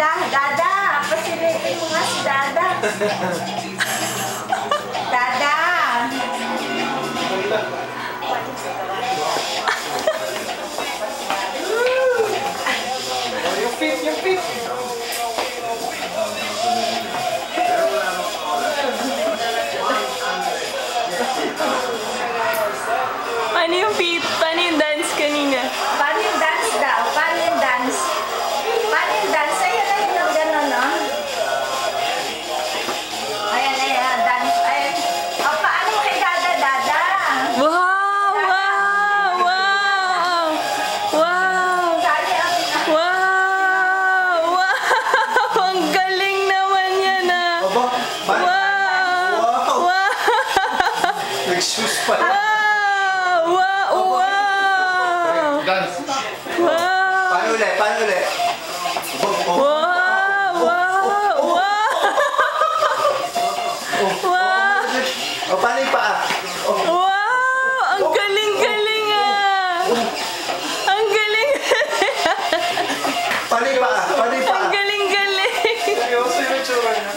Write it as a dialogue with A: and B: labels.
A: Dada, Dada, pasilipin mo nga si Dada. Dada.
B: Yung fit.
C: Paano yung feet? Paano yung dance kanina?
A: Paano yung dance daw? Paano yung dance? Paano yung dance? Ayan na yung gano'n, no? Ayan, dance. Ayan. O, paano kay Dada, Dada?
C: Wow! Wow! Wow! Wow!
A: Sali ako na.
C: Wow! Wow! Ang galing naman yan ah!
B: Aba,
C: Wow!
B: Wow!
C: Wow!
B: Nag-shoes pa lang.
C: Wow! Wow!
B: Dance.
C: Wow!
B: Paano ulit? Paano ulit?
C: Wow! Wow! Wow! Wow!
B: O, paano yung paa?
C: Wow! Ang galing-galing ah! Ang galing!
B: Paano yung paa? Paano yung paa?
C: Ang galing-galing!
B: Seryoso yung tsura niya.